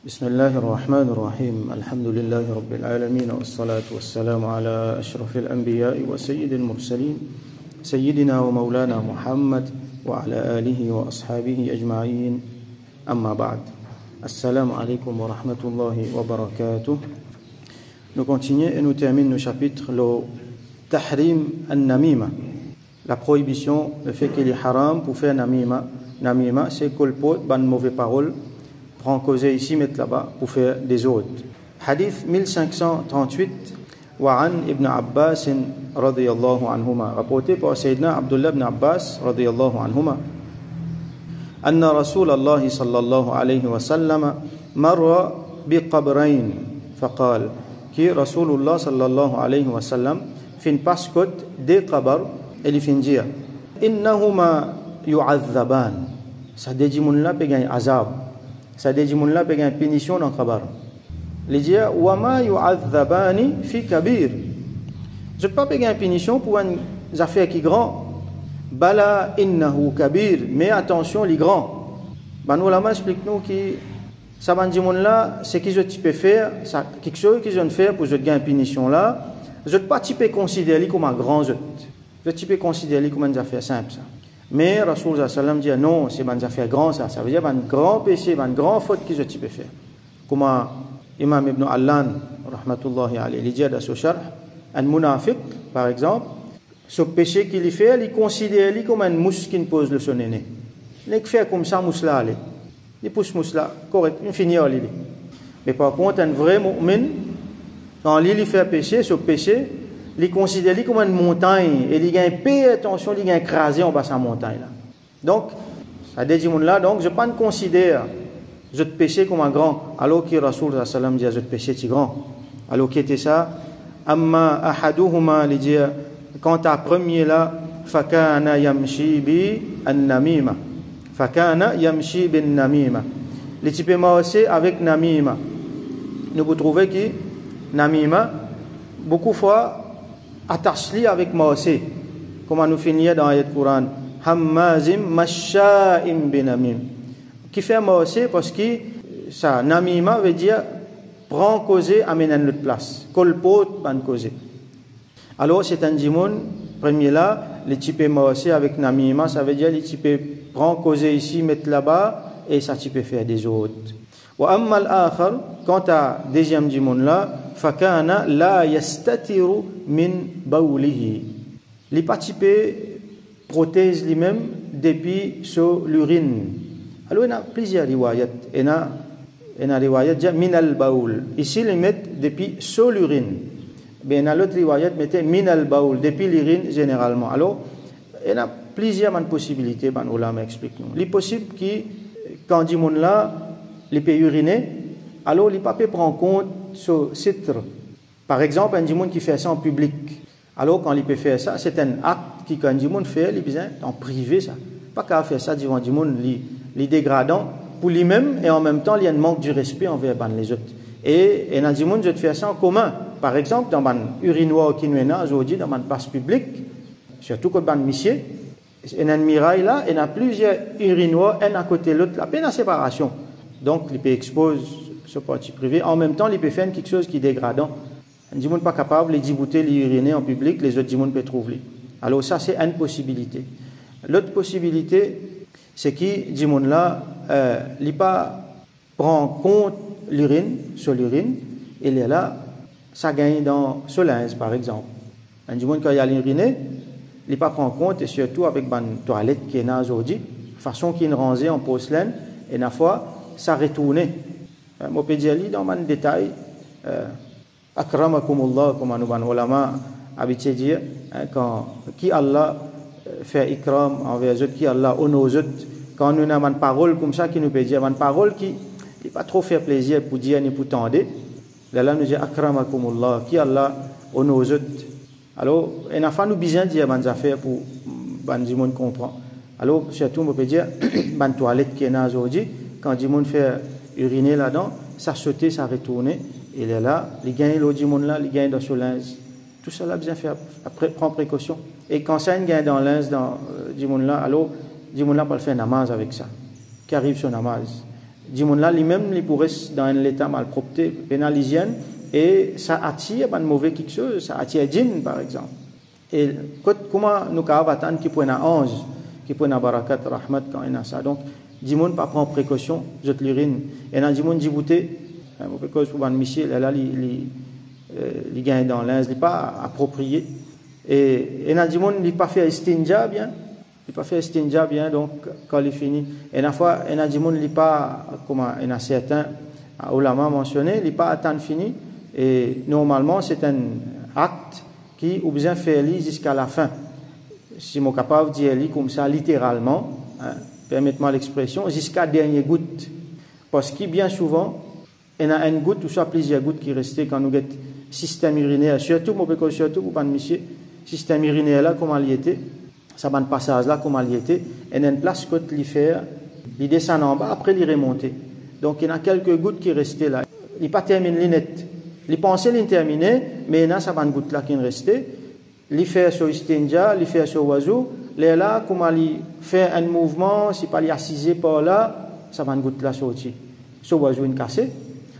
بسم الله الرحمن الرحيم الحمد لله رب العالمين والصلاة والسلام على أشرف الأنبياء وسيد المرسلين سيدنا ومولانا محمد وعلى آله وأصحابه أجمعين أما بعد السلام عليكم ورحمة الله وبركاته. Nous continuons et nous terminons nos chapitres le tahrim an-namima, la prohibition, le fait qu'il est haram pour faire namima. Namima, c'est colpote, ban mauvaise parole, prend causer ici, mettre là-bas pour faire des autres. Hadith 1538, وعن ابن عباس رضي الله عنهما, rapporté par Sayyidina Abdullah ibn Abbas رضي الله عنهما, أن رسول الله صلى الله عليه وسلم مر بقبرين فقال, qui Rasulullah sallallahu alayhi wa sallam fin passe-côte des qabr et il fin dire innahuma yu'adhaban, ça dit moun la pe gagne azab, ça dit moun la pe gagne punition dans qabr. Il dit wa ma yu'adhabani fi kabir, je pas pe gagne punition pour une affaire qui grand, bala innahu kabir, mais attention les grands. Ben ulama explique nous qui ça va dire là, c'est qu'ils tu peux faire, ça quelque chose qu'ils ont faire pour je gagner punition là, je pas tu peux considérer comme un grand je tu peux considérer comme une affaire simple ça. Mais Rasul sallam dit non, c'est une affaire grand ça veut dire un grand péché, une grande faute que tu peux faire. Comme Imam Ibn Allan rahmatullahi alayhi dit dans son sharh, un munafiq par exemple, ce péché qu'il fait, il considère comme un mousse qui pose le son aîné. Il fait comme ça mousse là aller. Il pousse mousse là, correct, il finit à l'île. Mais par contre, un vrai mu'min, quand l'île fait péché, ce péché, il considère comme une montagne, et il gagne paix, attention, il gagne écrasé en bas de sa montagne là. Donc, ça dit là, donc je ne pas considère ce péché comme un grand, alors que Rasul sallam dit ce péché est grand. Alors qui était ça? Amma ahaduhuma, il dit, quant à premier là, fakana yamshi bi an-namima. Fakana yamshi bin namima. Les types aussi avec namima. Nous vous trouvez que namima, beaucoup de fois, attache-li avec maosé. Comment nous finissons dans l'ayat Coran. Hammazim masha'im bin namim. Qui fait maosé parce que ça, namima veut dire prend causer, amène à notre place. Kolpot, ban causer. Alors c'est un dimoun, premier là, les types maosé avec namima, ça veut dire les types prend causer ici, mettre là-bas, et ça tu peux faire des autres. Wa amma al-akhar, quant à deuxième dimoun là, fakana la yastatiru min bawlihi. Les participés protègent lui-même depuis sur l'urine. Alors il y a plusieurs riwayat. Il y a riwayat min al-bawl. Ici ils mettent depuis sur l'urine. Mais il y a l'autre riwayat mettait min al-bawl, depuis l'urine généralement. Alors il y a plusieurs possibilités, ban ulama explique nous. Il est possible que quand dit moun là, il peut uriner, alors il pas peut prendre compte ce citre. Par exemple, un dit moun qui fait ça en public. Alors quand il peut faire ça, c'est un acte qui quand dit moun fait, il besoin en privé ça. Pas qu'à faire ça devant dit moun, li dégradant pour lui-même et en même temps, il y a un manque du respect envers les autres. Et un dit moun je faire ça en commun. Par exemple, dans ban urinoir qui nous est aujourd'hui dans ban place publique, surtout quand ban monsieur, il y a un mirail là, il y a plusieurs urinoirs, un à côté de l'autre, la peine à séparation. Donc, il peut exposer ce parti privé. En même temps, il peut faire quelque chose qui est dégradant. Un dit pas capable, il dit bouter, il uriner en public, les autres peuvent trouver. Alors, ça, c'est une possibilité. L'autre possibilité, c'est qu'il dit là, il pas prend compte l'urine, sur l'urine, il est là, ça gagne dans ce linge, par exemple. Un dit quand il y a l'uriner, il ne prend pas compte, et surtout avec une toilette qui est là aujourd'hui, façon qui est rangée en porcelaine, et la fois, ça retourne. Je peux dire dans un détail, akramakumullah, comme nous ulama habitué dire, quand qui Allah fait ikram envers les autres, qui Allah honore les autres, quand nous avons une parole comme ça qui nous peut dire, une parole qui n'est pas trop faire plaisir pour dire ni pour tendre, là nous dit akramakumullah, qui Allah honore les autres. Alors, il n'a pas besoin de dire des affaires pour que le monde comprenne. Alors, surtout, on peut dire, une toilette qui est là aujourd'hui, quand le monde fait uriner là-dedans, ça saute, ça retourne, il est là, il gagne l'autre monde là, il gagne dans ce linge. Tout ça, là, besoin faire, prendre précaution. Et quand ça gagne dans le linge, dans le monde là, alors, le monde là peut faire namaz avec ça, qui arrive sur namaz. Dimon là lui-même il pourrait dans un état malpropreté pénal hygiène et ça attire pas de mauvais quelque chose, ça attire djinn par exemple. Et comment nous avons attendre qui prennent ange, qui prennent barakat rahmat quand il a ça. Donc Dimon pas prendre précaution, jette l'urine et dans Dimon djibouté parce pour ban monsieur là il gagne dans l'ins, il pas approprié et dans Dimon il pas fait istinja bien. Il pas fait istinja bien donc quand il finit et la fois il a dit mon il pas comment il a certains ulama mentionné il pas attendre fini et normalement c'est un acte qui ou bien faire jusqu'à la fin si mon capable dire comme ça littéralement hein, permettez-moi l'expression jusqu'à dernière goutte parce que bien souvent il y a une goutte ou soit plusieurs gouttes qui restent quand nous get système urinaire surtout pour pas monsieur système urinaire là comment il était ça va un passage là comme il était et une place que il fait il descend en bas après il remonter donc il y a quelques gouttes qui restaient là il pas terminé les net il pensait les terminer mais il y a ça va une goutte là qui restait il fait sur istinja il fait sur oiseau là comme il fait un mouvement si pas il assisé par là ça va une goutte là sortir sur oiseau une cassé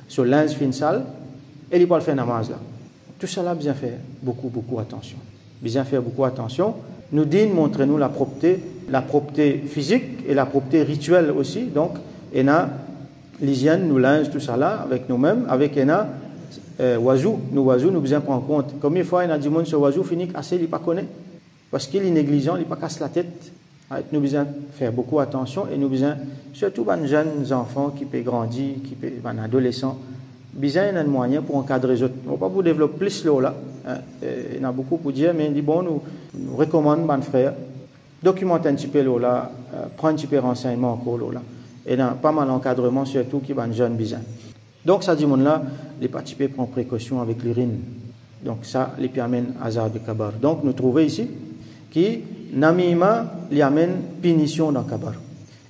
sur lens fin sale et il pas le faire namaz là tout ça là bien faire beaucoup attention bien faire beaucoup attention. Nous dit montrez-nous la propreté physique et la propreté rituelle aussi. Donc, il y a l'hygiène, nous linge, tout ça là, avec nous-mêmes, avec oiseau. Nous oiseaux, nous besoin prendre compte. Combien de fois il y a du monde sur oiseau fini assez, il ne pas connaît. Parce qu'il est négligent, il ne pas casse la tête. Nous besoin faire beaucoup attention et nous besoin, surtout les jeunes enfants qui peuvent grandir, qui peuvent, les adolescents, besoin d'un moyen pour encadrer les autres. On ne va pas vous développer plus là. Il y en a beaucoup pour dire, mais bon, nous recommandons, mes frères, documenter un petit peu là, prendre un petit peu de renseignements encore là. Et il y a pas mal d'encadrement, surtout qui va jeunes besoin. Donc, ça dit, là, les participants prennent précaution avec l'urine. Donc, ça, les amène azar de kabar. Donc, nous trouvons ici qui, namima, les amène punition dans kabar.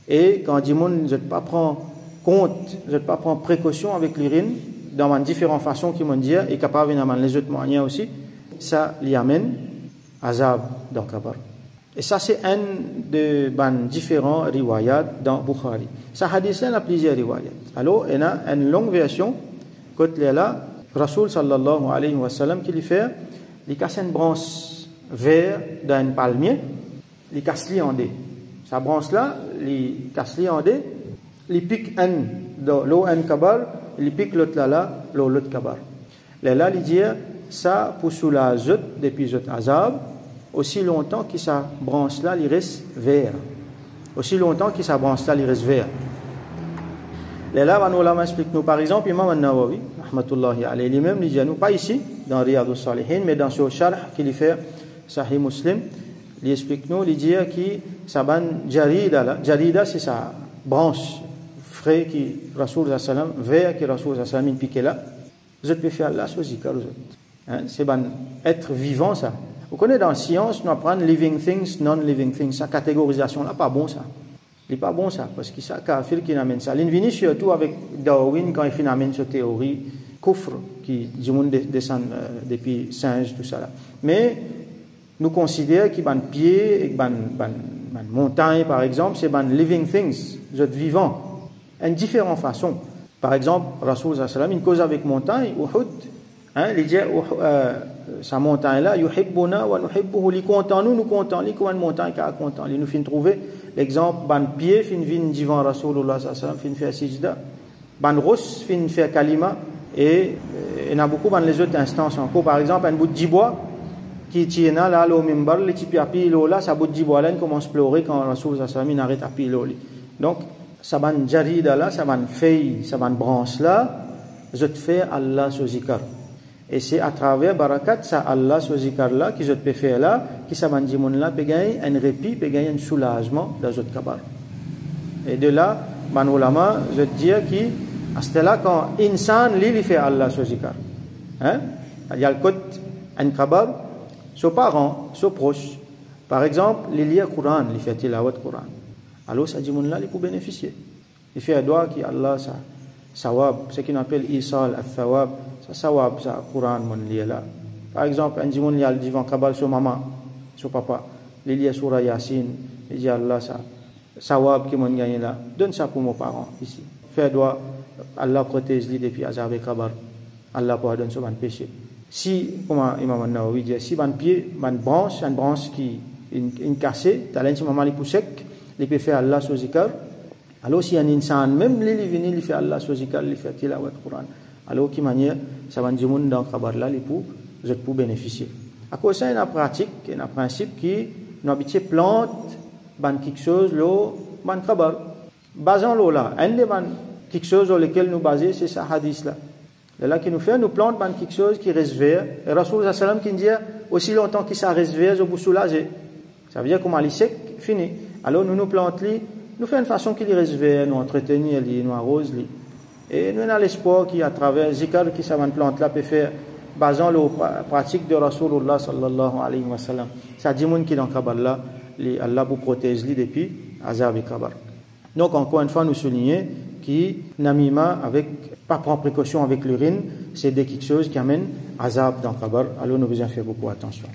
Et quand dit, ne pas prendre compte, ne pas prendre précaution avec l'urine, dans différentes façons qui m'ont dit, et capable de les autres moyens aussi, ça l'y amène azab dans kabar. Et ça, c'est un de différents riwayat dans Bukhari. Ça hadith là, il y a plusieurs riwayat. Alors, il y a une longue version, quand là, Rasoul sallallahu alayhi wa sallam, qui lui fait, il casse une branche vert d'un palmier, il casse en deux. Sa branche là, il casse en deux, il pique un dans l'eau un kabar, il pique l'autre là, l'autre kabar. Là, il dit ça pour soulager depuis cet azab, aussi longtemps que sa branche là, il reste vert. Aussi longtemps que sa branche là, il reste vert. Là, on va expliquer nous, par exemple, Imam An-Nawawi, rahmatullahi alayhi, lui-même, il dit nous, pas ici, dans Riyad al-Salihin, mais dans ce sharh qu'il fait, Sahih Muslim, il explique nous, il dit que sa ban jarida là, jarida c'est sa branche frais qui Rasoul sallam vert qui Rasoul sallam il piqué là je peux faire là sur zikar c'est ban être vivant ça vous connaissez dans la science nous apprendre living things non living things sa catégorisation là pas bon ça il est pas bon ça parce que ça kafir qui amène ça l'invini surtout avec Darwin quand il amène cette théorie kufr qui du monde descend depuis singe tout ça là mais nous considérons que ban pied et ban montagne par exemple c'est ban living things vous êtes vivant en différentes façons. Par exemple, Rasoul sallam il cause avec montagne Uhud, il dit sa montagne là yuhibbuna wa nuhibbuhu li content nous content li comme une montagne qui est content il nous fin trouver l'exemple ban pied fin vin devant Rasoulullah sallam fin faire sijda ban ros fin faire kalima et il y a beaucoup dans les autres instances encore par exemple un bout de bois qui tient là au minbar les petits pieds là ça bout de bois là commence à pleurer quand Rasoul sallam il arrête à pied donc ça va jarida là, ça va feuille, ça va branche là, je te fais Allah sur zikar. Et c'est à travers barakat ça Allah sur zikar là, qui je te faire là, qui ça va dire mon là, peut gagner un répit, peut gagner un soulagement dans notre kabar. Et de là, man ulama, je te dis que, à ce là quand insan li fait Allah sur zikar. Il y a le côté un kabar, son parent, son proche. Par exemple, il lit le Coran, il fait tilawat Coran. Alors, ça dit, là, il peut bénéficier. Il fait un doigt qui Allah, ça, sawab, ce qu'on appelle isal, al-thawab, ça, sawab, ça, Coran, mon lit là. Par exemple, un dimon, il y a le divan kabal sur maman, sur papa, il lit surah Yasin, il dit Allah, ça, sawab qui m'ont gagné là, donne ça pour mes parents, ici. fait doit Allah protège lui depuis azab et kabar. Allah pardonne son péché. Si, comme Imam An-Nawawi dit, si ban pied, ban branche, une branche qui une cassée, talent si maman li pou sec, li peut faire Allah sur zikr. Alors si un insan même li vini li fait Allah sur zikr, li fait tilawat Quran. Alors qui manière ça va dire monde dans kabar là li pour bénéficier. À cause ça, il y a une pratique, il y a un principe qui nous habitué plante ban quelque chose l'eau ban kabar. Basant l'eau là, un des ban quelque chose sur lequel nous baser c'est ça hadith là. C'est là qui nous fait nous plante ban quelque chose qui reste vert. Et Rasoul sallam qui dit aussi longtemps qu'il ça reste vert, je vous soulager. Ça veut dire comment il sec, fini. Alors nous plantons li, nous fait une façon qu'il reste vert, nous entretenir li, nous arrose li. Et nous avons l'espoir qui à travers zikr qui ça va plante là peut faire basant la pratique de Rasulullah sallallahu alayhi wa sallam. Ça dit moun qui dans Kabbalah, Allah vous protège lui depuis azab et kabar. Donc encore une fois nous soulignons qui namima avec pas prendre précaution avec l'urine, c'est quelque chose qui amène azab dans kabar. Alors nous devons faire beaucoup attention.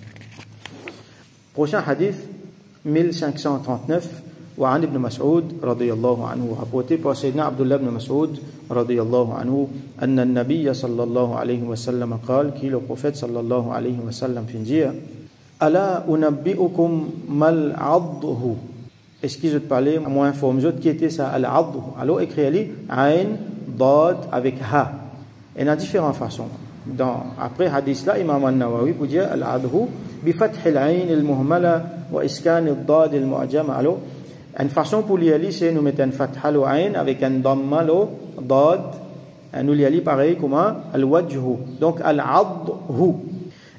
Prochain hadith 1539 وعن ابن مسعود رضي الله عنه rapporté par Sayyidina Abdullah ibn Mas'ud رضي الله عنه أن النبي صلى الله عليه وسلم قال qui le prophète صلى الله عليه وسلم fin dire ألا أنبئكم ما العضه. Est-ce qu'ils ont parlé moi informe qui était ça al-'adh. Alors écrit ain dad avec ha. Il y a différentes façons. Dans après hadith là Imam An-Nawawi pour dire al-'adh bi fath al-ain al-muhmala wa iskan ad-dad al-mu'jama. Alors une façon pour lire c'est nous mettre un fatha al-ain avec un damma dad. Nous lire pareil comment al-wajhu. Donc al-'adh.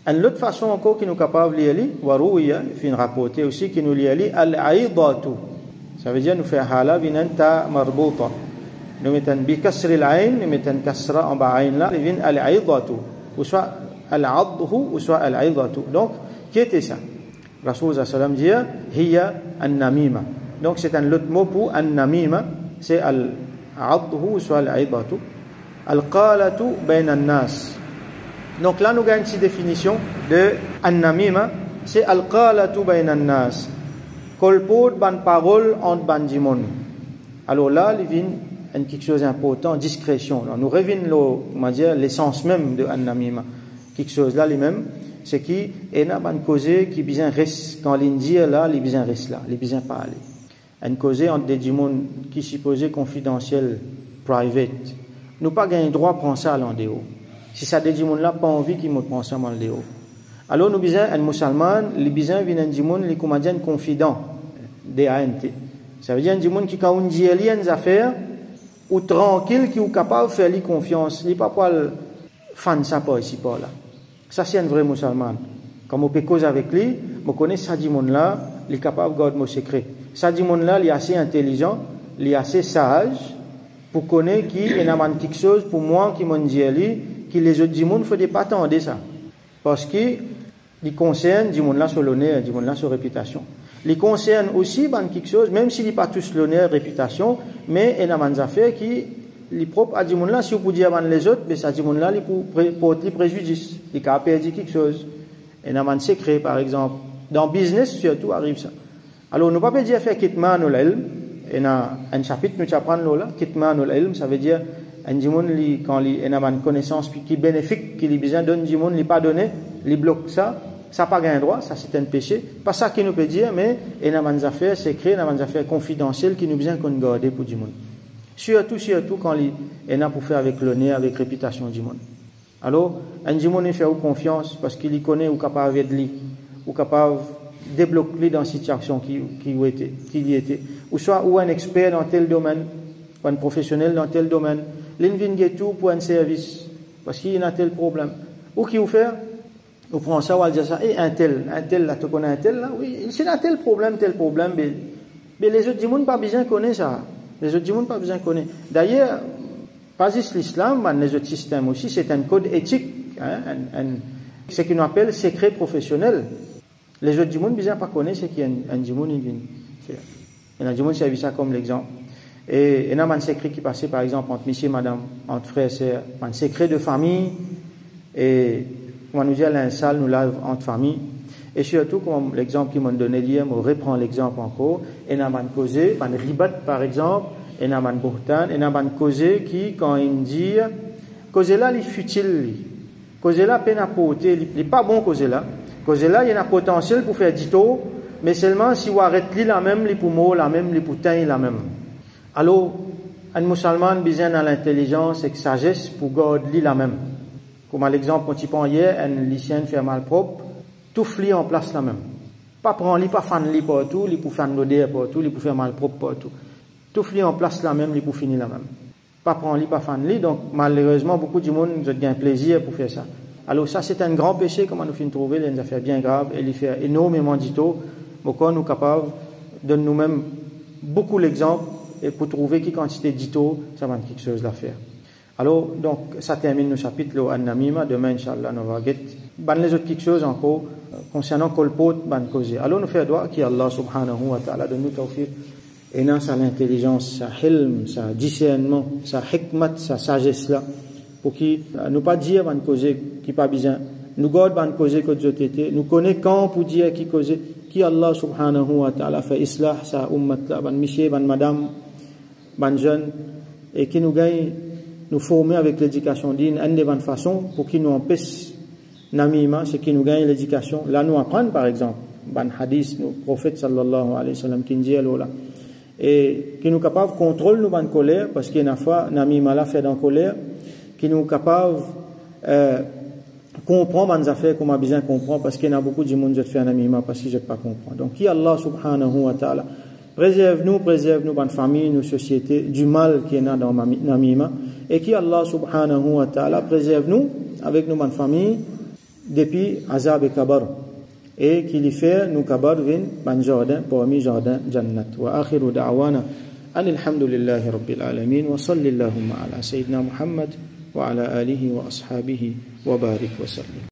Une autre façon encore qui nous capable de lire, warouya, fin rapporté aussi qui nous lire al-aidatu. Ça veut dire nous faire hala vinanta marbuta. Nous mettons bi kasr al-ain, nous mettons kasra en bas ain là, vin al-aidatu. Ou soit al-'adhu ou soit al-aidatu. Donc qui était ça? Rasul sallam dit hiya an-namima. Donc c'est un autre mot pour an-namima, c'est al-'adhu ou soit al-aidatu. Al-qalatu bayna an-nas. Donc là, nous avons une petite définition de an-namima, c'est al-qalatu bayna an-nas. Kolpod ban parole entre ban dimon. Alors là, il vient quelque chose d'important, discrétion. Alors, nous revenons l'essence même de an-namima. Quelque chose là, lui-même, c'est qui est na ban causé qui bien reste quand l'indi est là, il bien reste là, il bien parler. Un causé entre des dimon qui supposé confidentiel, private. Nous pas gagné droit à prendre ça à l'endéo. Si ça dit moun là pas envie qu'il me pense mal de haut. Alors nous besoin un musulman, les besoin vient un moun les commandant confident des ANT. Ça veut dire un moun qui quand on dit aliens affaires ou tranquille qui est capable de faire lui confiance, il pas pour fan ça pas ici pas là. Ça c'est un vrai musulman. Comme on peut causer avec lui, on connaît ça dit moun là, il est capable de garder mon secret. Ça dit moun là, il est assez intelligent, il est assez sage pour connaître qui est a quelque chose pour moi qui m'ont dit lui que les autres dimons ne faut pas attendre ça parce que les concerne dimons là sur l'honneur dimons là sur réputation les concerne aussi ban quelque chose même s'il n'est pas tous l'honneur réputation mais il y a des affaires qui les propres à dimons là si vous pouvez dire les autres mais ça dimons là pour porter préjudice il a perdu quelque chose il y a un secret par exemple dans business surtout arrive ça alors on ne peut pas dire faire kitmanul ilm il y a un chapitre nous apprendre là kitmanul ilm ça veut dire un dimon quand il a une connaissance qui est bénéfique qui lui besoin donne dimon lui pas donné lui bloque ça pas gain droit ça c'est un péché pas ça qui nous peut dire mais il y a des affaires secrètes il y a des affaires confidentielles qui nous besoin qu'on garde pour dimon surtout quand il a pour faire avec l'honneur avec réputation dimon alors un dimon il fait confiance parce qu'il y connaît ou capable de lui ou capable débloquer dans situation qui y était ou soit ou un expert dans tel domaine ou un professionnel dans tel domaine l'invin tout pour un service parce qu'il y a tel problème ou qui vous fait ou prend ça ou dire ça et un tel là tu connais un tel là oui c'est un tel problème mais les autres du monde pas besoin connaître ça les autres du monde pas besoin connaître d'ailleurs pas juste l'islam mais les autres systèmes aussi c'est un code éthique ce qu'on appelle secret professionnel les autres du monde besoin pas connaître ce qui est un du monde il vient faire et un du monde c'est ça comme l'exemple. Et il y a un secret qui passait par exemple entre monsieur et madame, entre frères et sœurs, un secret de famille, et on nous dit à l'insal, nous lave entre famille, et surtout comme l'exemple qu'ils m'ont donné hier, on reprend l'exemple encore, et il y a un causé, un ribat par exemple, et n'a ban bohtan et n'a ban causé qui quand il dit causé là il futile causé là peine à porter il pas bon causé là il y a un potentiel pour faire dito mais seulement si on arrête li la même li pour mot la même li pour temps la même alors un musulman besoin dans l'intelligence et la sagesse pour garder la même comme à l'exemple quand tu prends hier un lycéen fait mal propre tout fli en place la même pas prendre li pas fan li partout li pour faire l'odeur partout li pour faire mal propre partout tout fli en place la même li pour finir la même pas prendre li pas fan li donc malheureusement beaucoup de monde ont gain plaisir pour faire ça alors ça c'est un grand péché comment nous finissons trouver des affaires bien graves et il fait énormément d'ito pourquoi nous capables de nous-mêmes beaucoup l'exemple et pour trouver qui quantité d'ito ça va quelque chose à faire alors donc ça termine le chapitre an-namima demain inchallah nous va ban les autres quelque chose encore concernant kolpot ban causer alors nous faire droit qui Allah subhanahu wa ta'ala donne nous tawfiq et dans sa intelligence sa hilm sa discernement sa hikmat sa sagesse là pour qui nous pas dire ban causer qui pas besoin nous garde ban causer que Dieu t'était nous connaît quand pour dire qui causer qui Allah subhanahu wa ta'ala fait islah sa ummat là ban monsieur ban madame ban jeune et qui nous gagne nous former avec l'éducation d'une bonne façon pour qu'il nous empêche namima c'est qui nous gagne l'éducation là nous apprendre par exemple ban hadith nous prophète sallallahu alayhi wa sallam qui dit là et qui nous capable contrôle nous ban colère parce qu'il y a une fois namima là fait dans colère qui nous capable comprendre ban affaires comme a besoin comprendre parce qu'il y a beaucoup de monde qui fait namima parce que je pas comprendre donc qui Allah subhanahu wa ta'ala préserve-nous bonne famille, nos sociétés du mal qui est dans namima et qui Allah subhanahu wa ta'ala préserve-nous avec nos bonnes familles depuis azab et kabar et qui lui fait nous kabar vin ban jardin parmi jardin jannat wa akhiru da'wana alhamdulillahi rabbil alamin wa sallallahu ala sayyidina Muhammad wa ala alihi wa ashabihi wa barik wa sallim